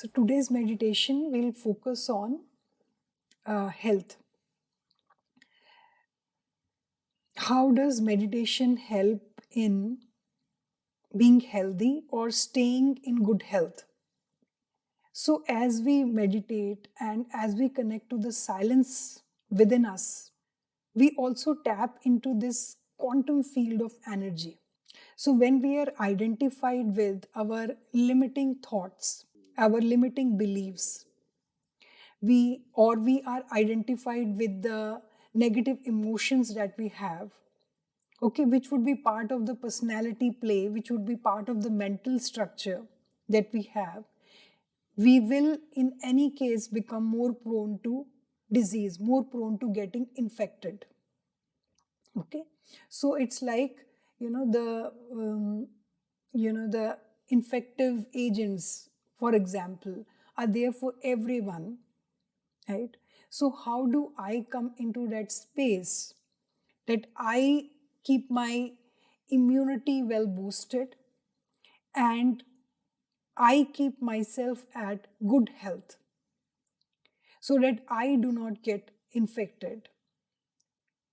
So today's meditation will focus on health. How does meditation help in being healthy or staying in good health? So as we meditate and as we connect to the silence within us, we also tap into this quantum field of energy. So when we are identified with our limiting thoughts, our limiting beliefs, we are identified with the negative emotions that we have, okay, which would be part of the personality play, which would be part of the mental structure that we have, we will in any case become more prone to disease, more prone to getting infected. Okay, so it's like, the infective agents, for example, are there for everyone, right? So how do I come into that space that I keep my immunity well boosted and I keep myself at good health so that I do not get infected?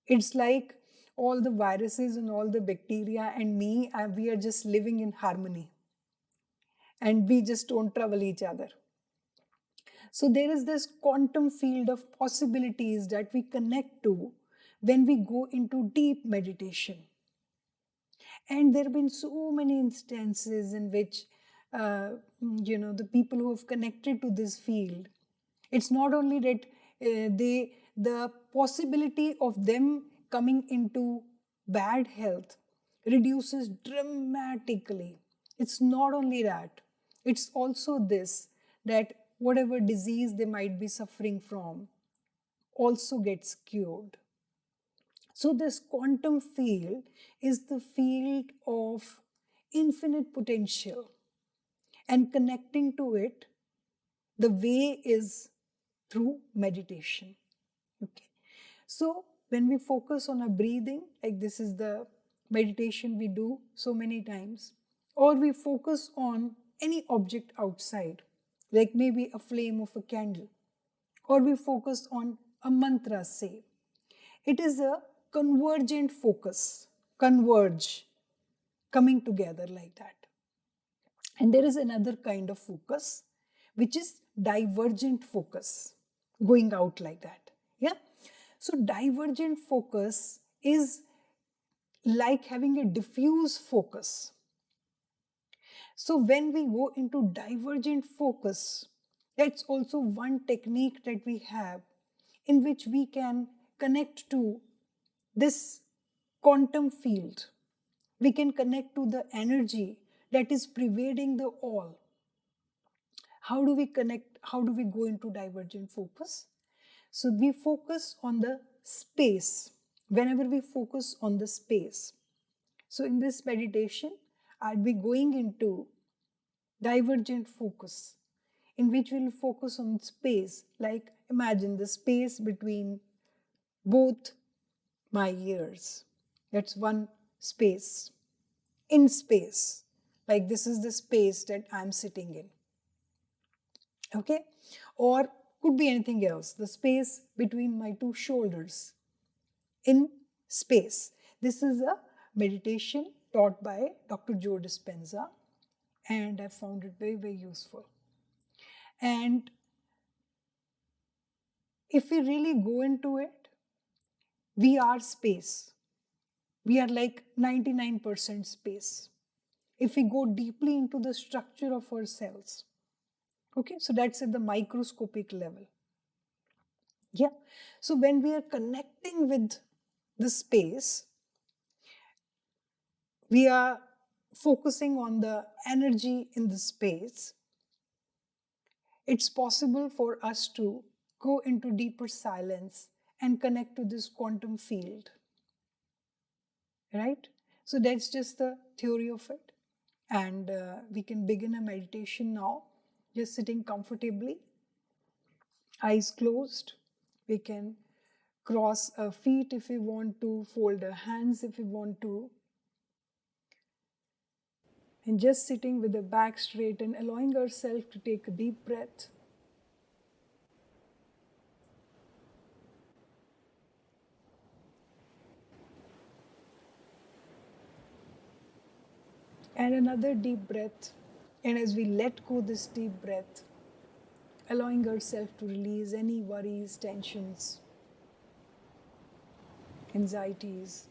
It's like all the viruses and all the bacteria and me, we are just living in harmony and we just don't trouble each other. So there is this quantum field of possibilities that we connect to when we go into deep meditation. And there have been so many instances in which, the people who have connected to this field, it's not only that the possibility of them coming into bad health reduces dramatically. It's not only that, it's also this, that whatever disease they might be suffering from also gets cured. So, this quantum field is the field of infinite potential, and connecting to it, the way is through meditation. Okay. So, when we focus on our breathing, like this is the meditation we do so many times, or we focus on any object outside, like maybe a flame of a candle, or we focus on a mantra, say, it is a convergent focus, converge, coming together like that. And there is another kind of focus, which is divergent focus, going out like that. Yeah. So, divergent focus is like having a diffuse focus. So, when we go into divergent focus, that's also one technique that we have in which we can connect to this quantum field. We can connect to the energy that is pervading the all. How do we connect? How do we go into divergent focus? So we focus on the space. Whenever we focus on the space. So in this meditation, I'll be going into divergent focus, in which we'll focus on space. Like imagine the space between both my ears. That's one space. In space. Like this is the space that I'm sitting in. Okay? Or could be anything else. The space between my two shoulders. In space. This is a meditation taught by Dr. Joe Dispenza, and I found it very, very useful. And if we really go into it, we are space. We are like 99% space. If we go deeply into the structure of our cells, okay, so that's at the microscopic level. Yeah. So when we are connecting with the space, we are focusing on the energy in the space. It's possible for us to go into deeper silence and connect to this quantum field. Right? So that's just the theory of it. And we can begin a meditation now, just sitting comfortably, eyes closed. We can cross our feet if we want to, fold our hands if we want to. And just sitting with the back straight and allowing ourselves to take a deep breath. And another deep breath. And as we let go this deep breath, allowing ourselves to release any worries, tensions, anxieties.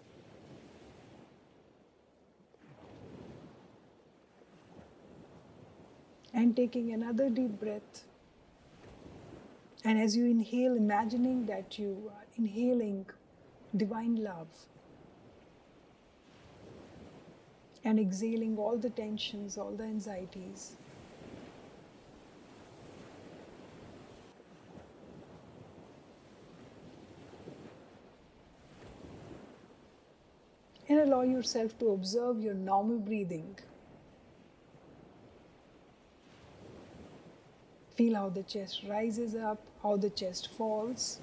And taking another deep breath. And as you inhale, imagining that you are inhaling divine love and exhaling all the tensions, all the anxieties. And allow yourself to observe your normal breathing. Feel how the chest rises up, how the chest falls.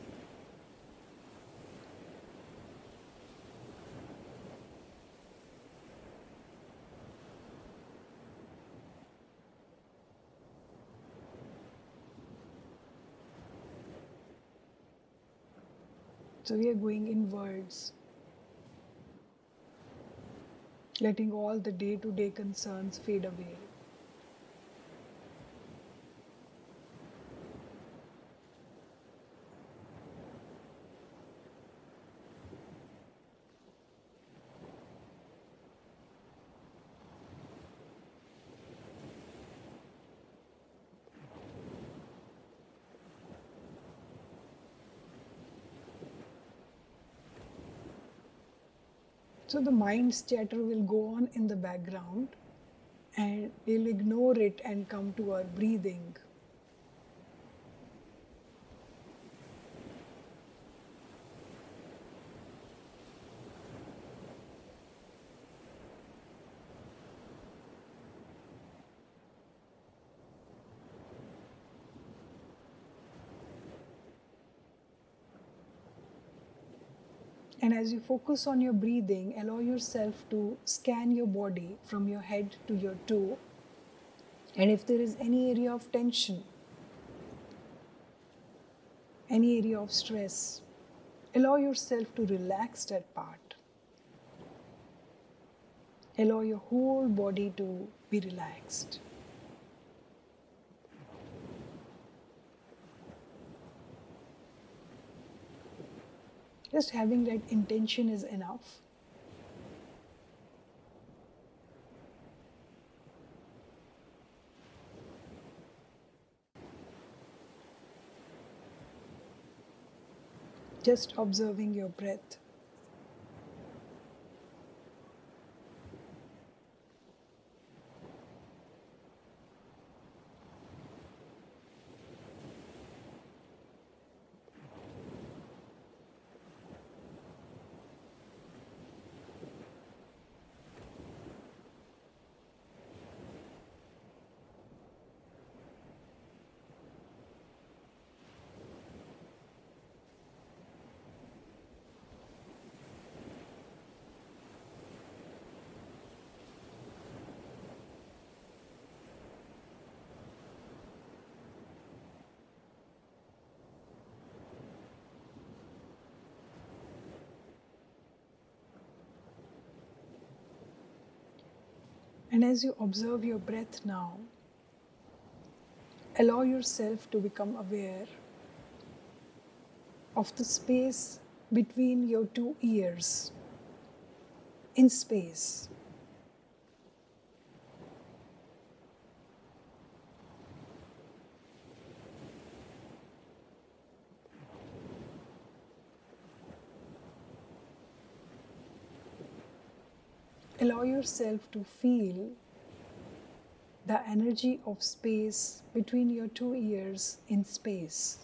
So we are going inwards, letting all the day-to-day concerns fade away. So the mind's chatter will go on in the background and we'll ignore it and come to our breathing. And as you focus on your breathing, allow yourself to scan your body from your head to your toe. And if there is any area of tension, any area of stress, allow yourself to relax that part. Allow your whole body to be relaxed. Just having that intention is enough. Just observing your breath. And as you observe your breath now, allow yourself to become aware of the space between your two ears in space. Allow yourself to feel the energy of space between your two ears in space.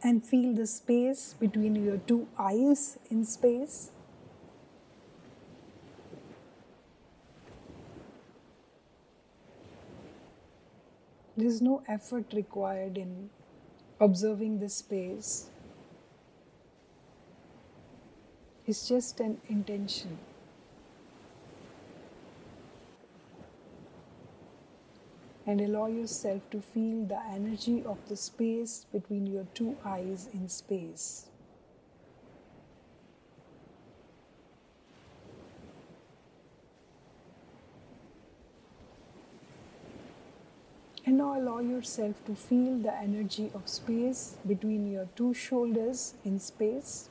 And feel the space between your two eyes in space. There is no effort required in observing this space, it's just an intention. And allow yourself to feel the energy of the space between your two eyes in space. And now allow yourself to feel the energy of space between your two shoulders in space.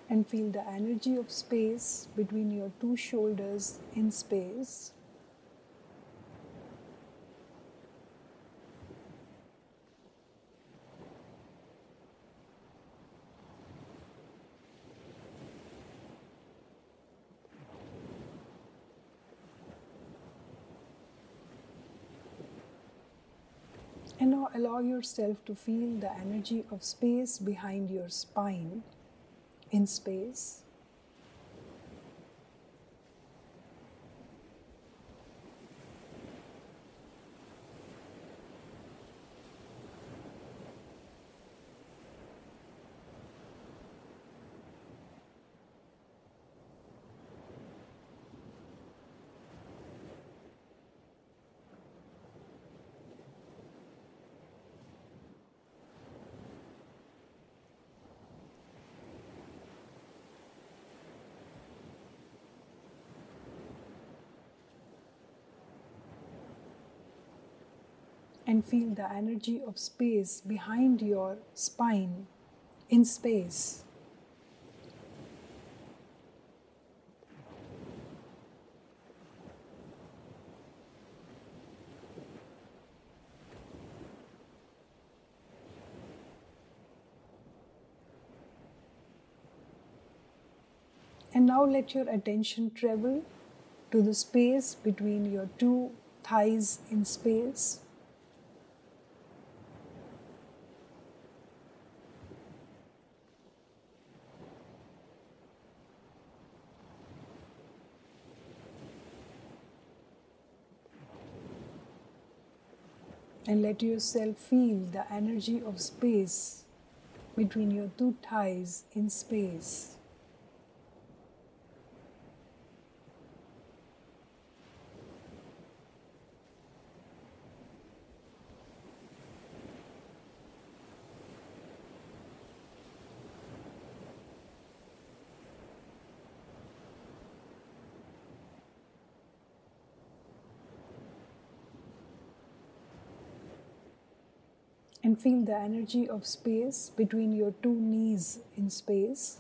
And feel the energy of space between your two shoulders in space. And now allow yourself to feel the energy of space behind your spine in space. And feel the energy of space behind your spine in space. And now let your attention travel to the space between your two thighs in space. And let yourself feel the energy of space between your two thighs in space. And feel the energy of space between your two knees in space.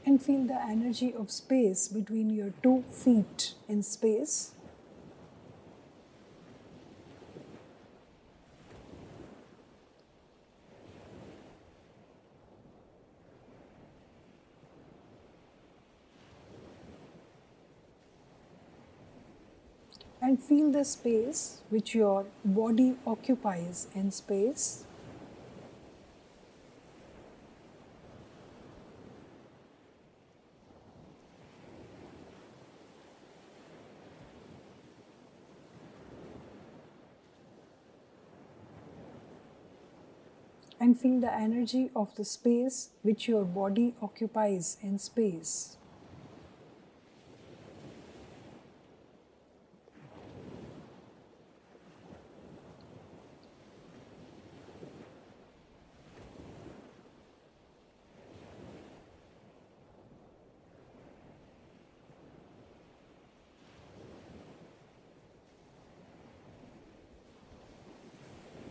And feel the energy of space between your two feet in space. And feel the space which your body occupies in space. And feel the energy of the space which your body occupies in space.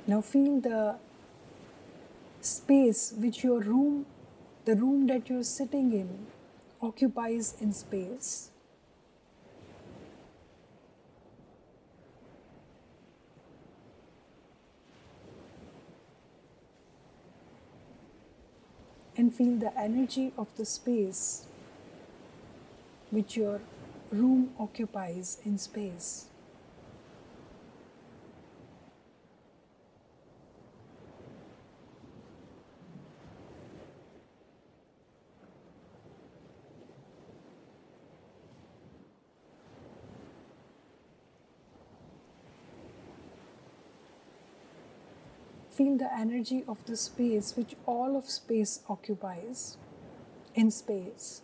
Now feel the space which your room, the room that you're sitting in, occupies in space. And feel the energy of the space which your room occupies in space. Feel the energy of the space which all of space occupies in space.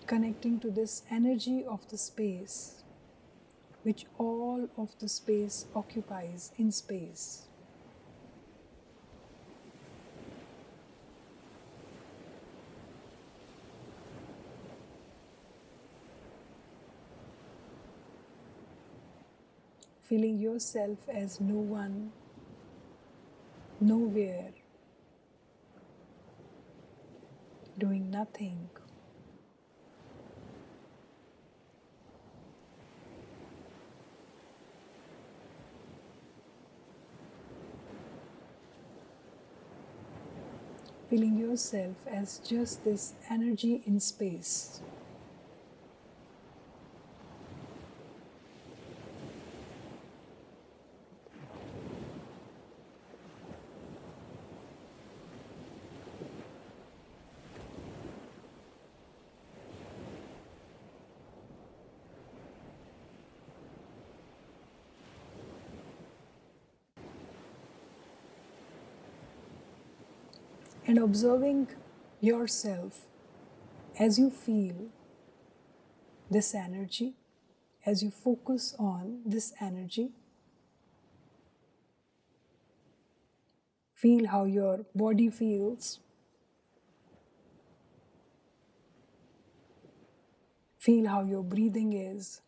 Connecting to this energy of the space which all of the space occupies in space. Feeling yourself as no one, nowhere, doing nothing. Feeling yourself as just this energy in space. And observing yourself as you feel this energy, as you focus on this energy. Feel how your body feels. Feel how your breathing is.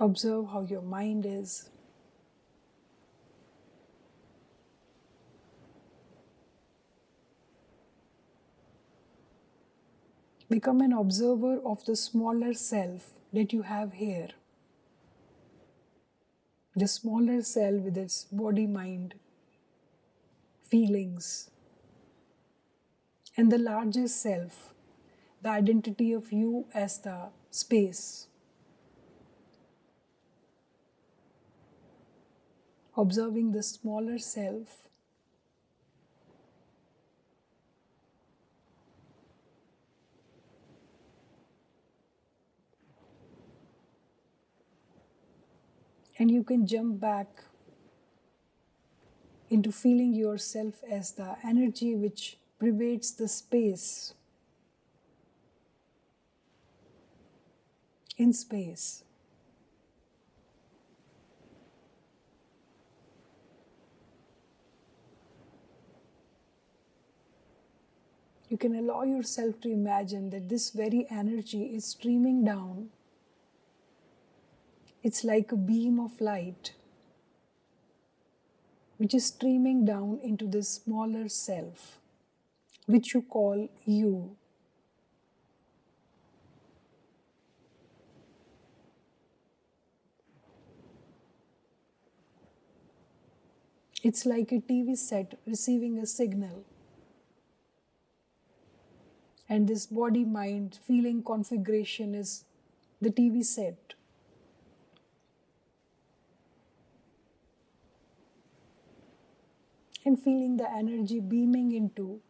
Observe how your mind is. Become an observer of the smaller self that you have here. The smaller self with its body, mind, feelings, and the larger self, the identity of you as the space. Observing the smaller self, and you can jump back into feeling yourself as the energy which pervades the space in space. You can allow yourself to imagine that this very energy is streaming down. It's like a beam of light which is streaming down into this smaller self, which you call you. It's like a TV set receiving a signal, and this body mind feeling configuration is the TV set. And feeling the energy beaming into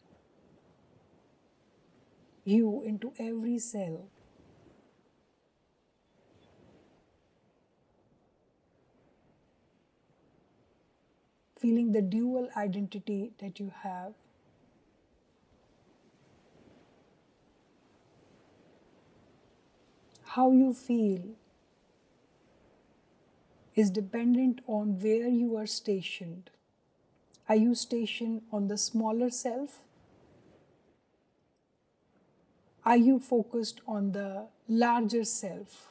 you, into every cell. Feeling the dual identity that you have. How you feel is dependent on where you are stationed. Are you stationed on the smaller self? Are you focused on the larger self?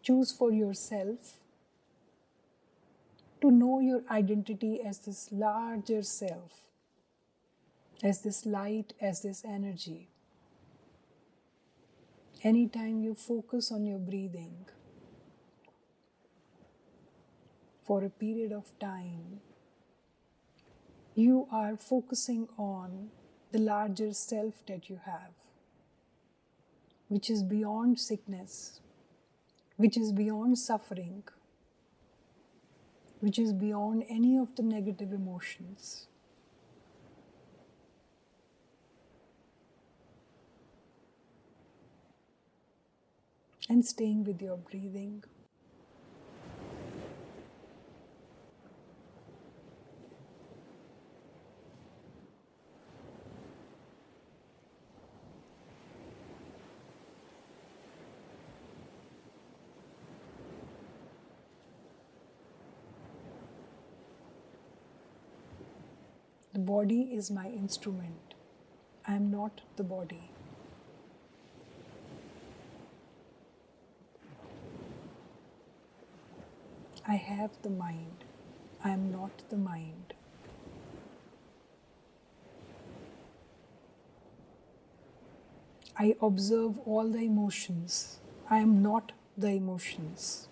Choose for yourself to know your identity as this larger self, as this light, as this energy. Anytime you focus on your breathing for a period of time, you are focusing on the larger self that you have, which is beyond sickness, which is beyond suffering, which is beyond any of the negative emotions. And staying with your breathing. The body is my instrument. I am not the body. I have the mind. I am not the mind. I observe all the emotions. I am not the emotions.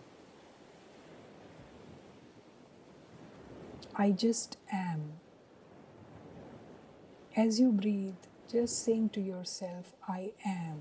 I just am. As you breathe, just saying to yourself, I am.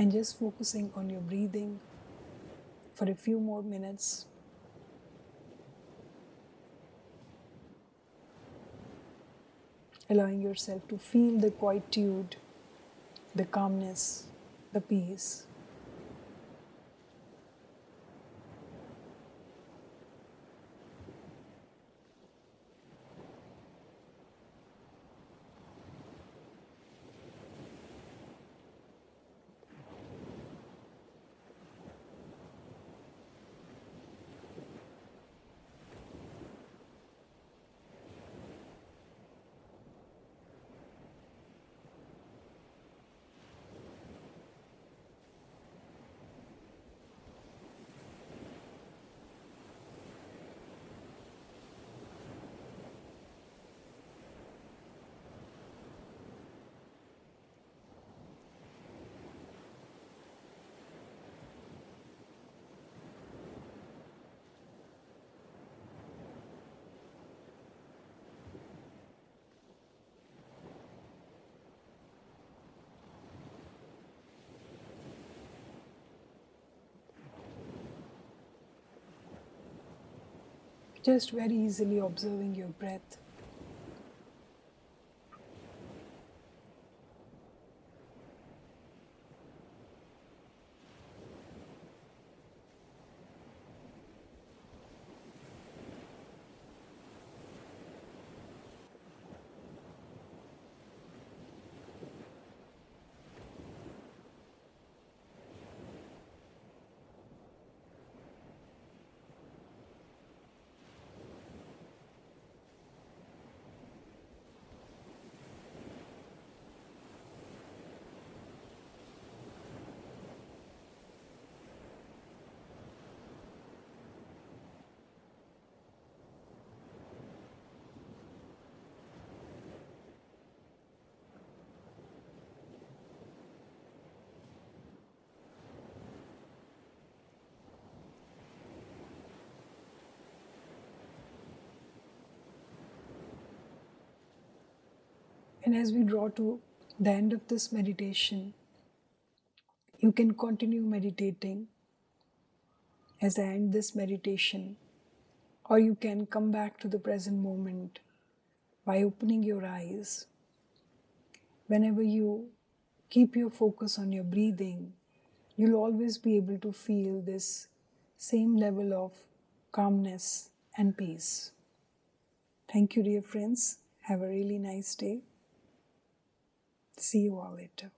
And just focusing on your breathing for a few more minutes. Allowing yourself to feel the quietude, the calmness, the peace. Just very easily observing your breath. And as we draw to the end of this meditation, you can continue meditating as I end this meditation, or you can come back to the present moment by opening your eyes. Whenever you keep your focus on your breathing, you'll always be able to feel this same level of calmness and peace. Thank you, dear friends. Have a really nice day. See you all later.